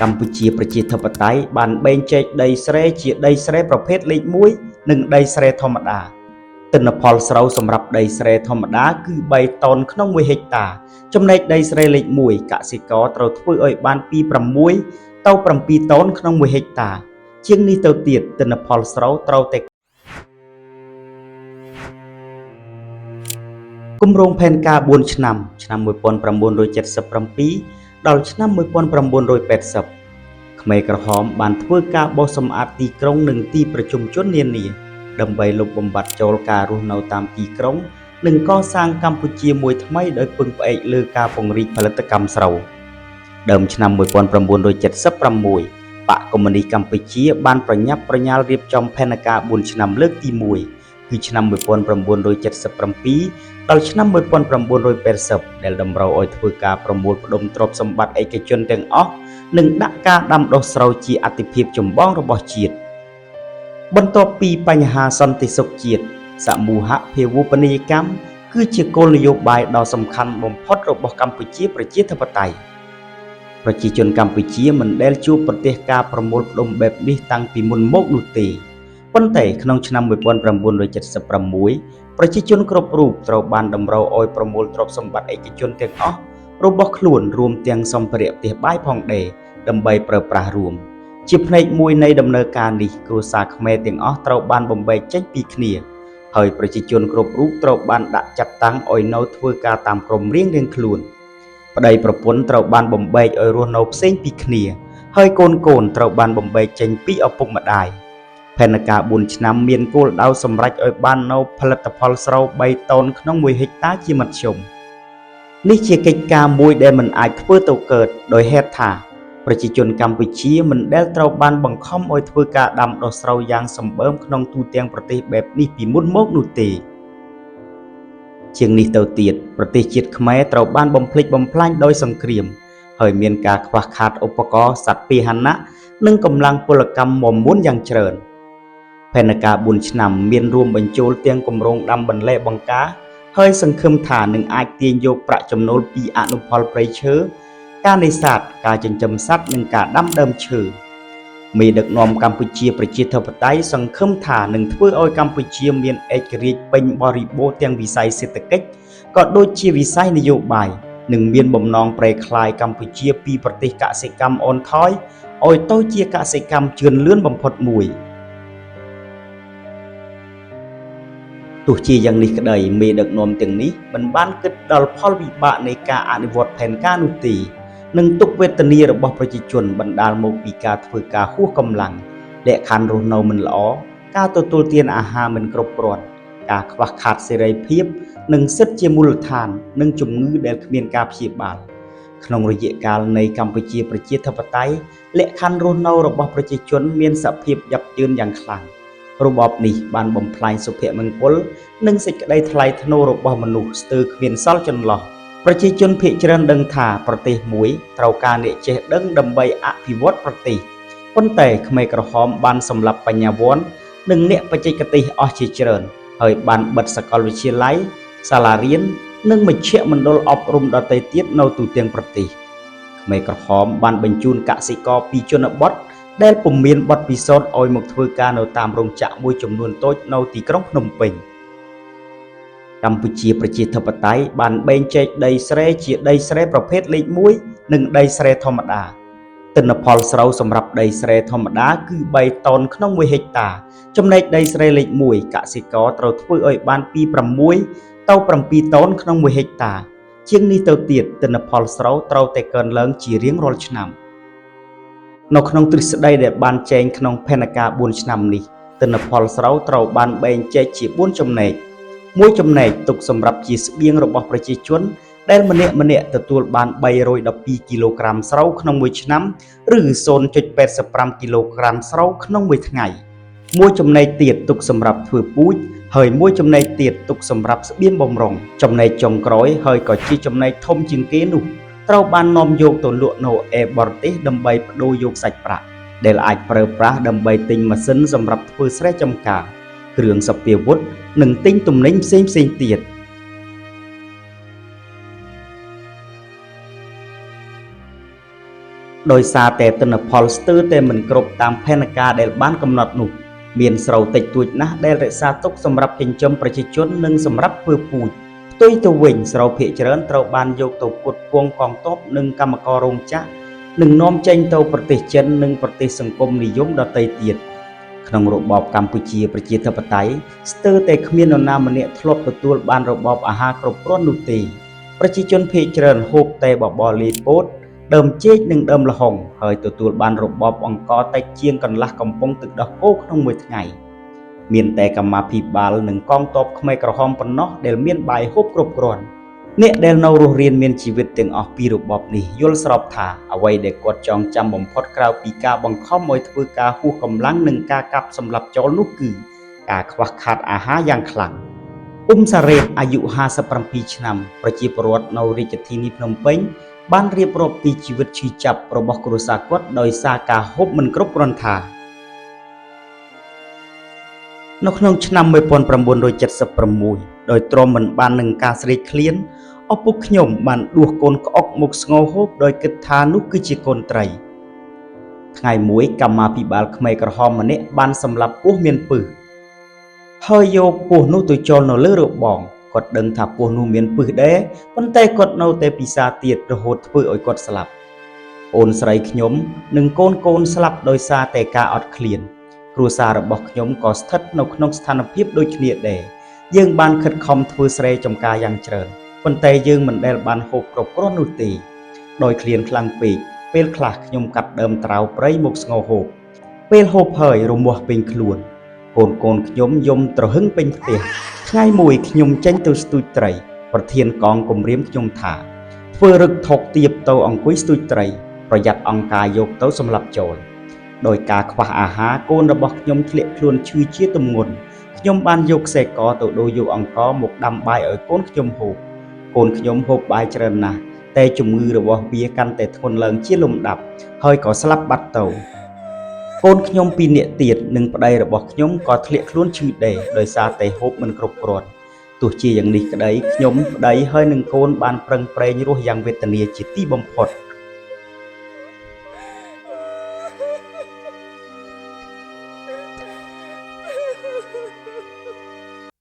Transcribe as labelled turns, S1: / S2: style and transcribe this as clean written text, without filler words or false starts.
S1: កម្ពុជាប្រជាធិបតេយ្យបានបែងចែកដីស្រែជាដីស្រែប្រភេទលេខ1និងដីស្រែធម្មតាទិន្នផលស្រូវសម្រាប់ដីស្រែធម្មតាគឺ3តោនក្នុង1ហិកតាចំណែកដីស្រែលេខ1កសិករត្រូវធ្វើឲ្យបានពី6ទៅ7តោនក្នុង1ហិកតាជាងនេះទៅទៀតទិន្នផលស្រូវត្រូវតែគម្រោងផែនការ4ឆ្នាំឆ្នាំ1977ដល់ឆ្នាំ1980ខ្មែរក្រហមបានធ្វើការបោសសម្អាតទីក្រុងនិងទីប្រជុំជននានាដើម្បីលុបបំបាត់ចោលការរស់នៅតាមទីក្រុងនិងកសាងកម្ពុជាមួយថ្មីដោយពឹងផ្អែកលើការពង្រីកផលិតកម្មស្រូវដើមឆ្នាំ1976បកកុម្មុយនីសកម្ពុជាបានប្រញាប់ប្រញាល់រៀបចំផែនការ4ឆ្នាំលើកទី1គឺឆ្នាំ1977ដល់ឆ្នាំ1980ដែលតម្រូវឲ្យធ្វើការប្រមូលផ្ដុំទ្រព្យសម្បត្តិឯកជនទាំងអស់និងដាក់ការដាំដុះស្រូវជាអាទិភាពចម្បងរបស់ជាតិបន្ទាប់ពីបញ្ហាសន្តិសុខជាតិសមូហភាវូបនីយកម្មគឺជាគោលនយោបាយដ៏សំខាន់បំផុតរបស់កម្ពុជាប្រជាធិបតេយ្យប្រជាជនកម្ពុជាមិនដែលជួបប្រទះការប្រមូលផ្ដុំបែបនេះតាំងពីមុនមកនោះទេប៉ុន្តែក្នុងឆ្នាំ1976ប្រជាជនគ្រប់រូបត្រូវបានតម្រូវឲ្យប្រមូលទ្រព្យសម្បត្តិឯកជនទាំងអស់របស់ខ្លួនរួមទាំងសម្ភារៈផ្ទះបាយផងដែរដើម្បីប្រើប្រាស់រួមជាផ្នែកមួយនៃដំណើរការនេះគ្រួសារខ្មែរទាំងអស់ត្រូវបានបំបែកចេញពីគ្នាហើយប្រជាជនគ្រប់រូបត្រូវបានដាក់ចាត់តាំងឲ្យនៅធ្វើការតាមក្រុមរៀងៗខ្លួនប្តីប្រពន្ធត្រូវបានបំបែកឲ្យរស់នៅផ្សេងពីគ្នាហើយកូនត្រូវបានបំបែកចេញពីឪពុកម្ដាយផែនការ4ឆ្នាំមានគោលដៅសម្រេចឲ្យបាននៅផលិតផលស្រូវ3តោនក្នុង1ហិកតាជាមធ្យមនេះជាកិច្ចការមួយដែលមិនអាចធ្វើទៅកើតដោយហេតុថាប្រជាជនកម្ពុជាមិនដែលត្រូវបានបង្ខំឲ្យធ្វើការដាំដុះស្រូវយ៉ាងសម្បើមក្នុងទូទាំងប្រទេសបែបនេះពីមុនមកនោះទេជាងនេះទៅទៀតប្រទេសជាតិខ្មែរត្រូវបានបំផ្លិចបំផ្លាញដោយសង្គ្រាមហើយមានការខ្វះខាតឧបករណ៍សត្វពាហនៈនិងកម្លាំងពលកម្មមាំមួនយ៉ាងច្រើនផែនការ4ឆ្នាំមានរួមបញ្ចូលទាំងគម្រោងដាំបន្លែបង្ការហើយសង្ឃឹមថានឹងអាចទាញយកប្រាក់ចំណូលពីអនុផលព្រៃឈើការនេសាទការចិញ្ចឹមសត្វនិងការដាំដើមឈើមេដឹកនាំកម្ពុជាប្រជាធិបតេយ្យសង្ឃឹមថានឹងធ្វើឲ្យកម្ពុជាមានឯករាជ្យពេញបរិបូរណ៍ទាំងវិស័យសេដ្ឋកិច្ចក៏ដូចជាវិស័យនយោបាយនិងមានបំណងប្រែក្លាយកម្ពុជាពីប្រទេសកសិកម្មអូនថយឲ្យទៅជាកសិកម្មជឿនលឿនបំផុតមួយទោះជាយ៉ាងនេះក្តីមេដឹកនាំទាំងនេះមិនបានគិតដល់ផលវិបាកនៃការអនុវត្តផែនការនោះទេនិងទុក្ខវេទនារបស់ប្រជាជនបណ្ដាលមកពីការធ្វើការហួសកម្លាំងលក្ខខណ្ឌរស់នៅមិនល្អការទទួលទានអាហារមិនគ្រប់គ្រាន់ការខ្វះខាតសេរីភាពនិងសិទ្ធិជាមូលដ្ឋាននិងជំងឺដែលគ្មានការព្យាបាលក្នុងរយៈកាលនៃកម្ពុជាប្រជាធិបតេយ្យលក្ខខណ្ឌរស់នៅរបស់ប្រជាជនមានសភាពយ៉ាប់យ៉ឺនយ៉ាងខ្លាំងរបបនេះបានបំផ្លាញសុភមង្គលនិងសេចក្តីថ្លៃថ្នូររបស់មនុស្សស្ទើរគ្មានសល់ចន្លោះប្រជាជនភាគច្រើនដឹងថាប្រទេសមួយត្រូវការអ្នកចេះដឹងដើម្បីអភិវឌ្ឍប្រទេសប៉ុន្តែខ្មែរក្រហមបានសម្លាប់បញ្ញវន្តនិងអ្នកបច្ចេកទេសអស់ជាច្រើនហើយបានបិទសាកលវិទ្យាល័យសាលារៀននិងមជ្ឈមណ្ឌលអប់រំដទៃទៀតនៅទូទាំងប្រទេសខ្មែរក្រហមបានបញ្ជូនកសិករពីជនបទដែលពុំមានបទពិសោធន៍ឲ្យមកធ្វើការនៅតាមរោងចក្រមួយចំនួនតូចនៅទីក្រុងភ្នំពេញកម្ពុជាប្រជាធិបតេយ្យបានបែងចែកដីស្រែជាដីស្រែប្រភេទលេខ1និងដីស្រែធម្មតាទិន្នផលស្រូវសម្រាប់ដីស្រែធម្មតាគឺ3តោនក្នុង1ហិកតាចំណែកដីស្រែលេខ1កសិករត្រូវធ្វើឲ្យបានពី6ទៅ7តោនក្នុង1ហិកតាជាងនេះទៅទៀតទិន្នផលស្រូវត្រូវតែកើនឡើងជារៀងរាល់ឆ្នាំនៅក្នុងទ្រឹស្ដីដែលបានចែងក្នុងផែនការ4ឆ្នាំនេះទិន្នផលស្រូវត្រូវបានបែងចែកជា4ចំណែកមួយចំណែកទុកសម្រាប់ជាស្បៀងរបស់ប្រជាជនដែលម្នាក់ទទួលបាន312គីឡូក្រាមស្រូវក្នុងមួយឆ្នាំឬ 0.85 គីឡូក្រាមស្រូវក្នុងមួយថ្ងៃមួយចំណែកទៀតទុកសម្រាប់ធ្វើពូជហើយមួយចំណែកទៀតទុកសម្រាប់ស្បៀងបំរុងចំណែកចុងក្រោយហើយក៏ជាចំណែកធំជាងគេនោះត្រូវបាននាំយកទៅលក់នៅឯបរទេសដើម្បីប្តូរយកសាច់ប្រាក់ដែលអាចប្រើប្រាស់ដើម្បីទិញម៉ាស៊ីនសម្រាប់ធ្វើស្រែចម្ការគ្រឿងសព្វាវុធនិងទិញទំនិញផ្សេងទៀត ដោយសារតែទិន្នផលស្ទើរតែមិនគ្រប់តាមផែនការដែលបានកំណត់នោះមានស្រូវតិចតួចណាស់ដែលរក្សាទុកសម្រាប់ចិញ្ចឹមប្រជាជននិងសម្រាប់ធ្វើពូជផ្ទុយទៅវិញស្រូវភាគច្រើនត្រូវបានយកទៅផ្គត់ផ្គង់កងទ័ពនិងកម្មកររោងចក្រនិងនាំចេញទៅប្រទេសចិននិងប្រទេសសង្គមនិយមដទៃទៀតក្នុងរបបកម្ពុជាប្រជាធិបតេយ្យស្ទើរតែគ្មាននរណាម្នាក់ធ្លាប់ទទួលបានរបបអាហារគ្រប់គ្រាន់នោះទេប្រជាជនភាគច្រើនហូបតែបបរលាយពោតដើមចេកនិងដើមល្ហុងហើយទទួលបានរបបអង្គរតិចជាងកន្លះកំប៉ុងទឹកដោះគោក្នុងមួយថ្ងៃមានតែកម្មាភិបាលនិងកងទ័ពខ្មែរក្រហមប៉ុណ្ណោះដែលមានបាយហូបគ្រប់គ្រាន់អ្នកដែលនៅរស់រានមានជីវិតទាំងអស់ពីរបបនេះយល់ស្របថាអ្វីដែលគាត់ចងចាំបំផុតក្រៅពីការបង្ខំឲ្យធ្វើការហួសកម្លាំងនិងការកាប់សម្លាប់ចោលនោះគឺការខ្វះខាតអាហារយ៉ាងខ្លាំងសារ៉េតអាយុ57ឆ្នាំប្រជាពលរដ្ឋនៅរាជធានីភ្នំពេញបានរៀបរាប់ពីជីវិតឈឺចាប់របស់គ្រួសារគាត់ដោយសារការហូបមិនគ្រប់គ្រាន់ថានៅក្នុងឆ្នាំ1976ដោយទ្រាំមិនបាននឹងការស្រេកឃ្លានឪពុកខ្ញុំបានដួសកូនក្អុកមកស្ងោរហូបដោយគិតថានោះគឺជាកូនត្រីថ្ងៃមួយកម្មាភិបាលខ្មែរក្រហមម្នាក់បានសម្លាប់ពស់មានពឹសហើយយកពស់នោះទៅចោលនៅលើរបងគាត់ដឹងថាពស់នោះមានពឹសដែរប៉ុន្តែគាត់នៅតែពិសាទៀតរហូតធ្វើឲ្យគាត់ស្លាប់អូនស្រីខ្ញុំនិងកូនស្លាប់ដោយសារតែការអត់ឃ្លានគ្រួសាររបស់ខ្ញុំក៏ស្ថិតនៅក្នុងស្ថានភាពដូចគ្នាដែរយើងបានខិតខំធ្វើស្រែចម្ការយ៉ាងច្រើនប៉ុន្តែយើងមិនដែលបានហូបគ្រប់គ្រាន់នោះទេដោយឃ្លានខ្លាំងពេកពេលខ្លះខ្ញុំកាត់ដើមត្រាវព្រៃមកស្ងោរហូបពេលហូបហើយរមាស់ពេញខ្លួនកូនខ្ញុំយំត្រហឹងពេញផ្ទះថ្ងៃមួយខ្ញុំចេញទៅស្ទូចត្រីប្រធានកងគម្រាមខ្ញុំថាធ្វើរឹកថុកទៀបទៅអង្គុយស្ទូចត្រីប្រយ័ត្នអង្គការយកទៅសម្លាប់ចោលដោយការខ្វះអាហារកូនរបស់ខ្ញុំធ្លាក់ខ្លួនឈឺជាទម្ងន់ខ្ញុំបានយកខ្សែកទៅដូរយកអង្ករមកដាំបាយឲ្យកូនខ្ញុំហូបកូនខ្ញុំហូបបាយច្រើនណាស់តែជំងឺរបស់វាកាន់តែធ្ងន់ឡើងជាលំដាប់ហើយក៏ស្លាប់បាត់ទៅកូនខ្ញុំពីរនាក់ទៀតនិងប្តីរបស់ខ្ញុំក៏ធ្លាក់ខ្លួនឈឺដែរដោយសារតែហូបមិនគ្រប់គ្រាន់ទោះជាយ៉ាងនេះក្តីខ្ញុំប្តីហើយនិងកូនបានប្រឹងប្រែងរស់យ៉ាងវេទនាជាទីបំផុត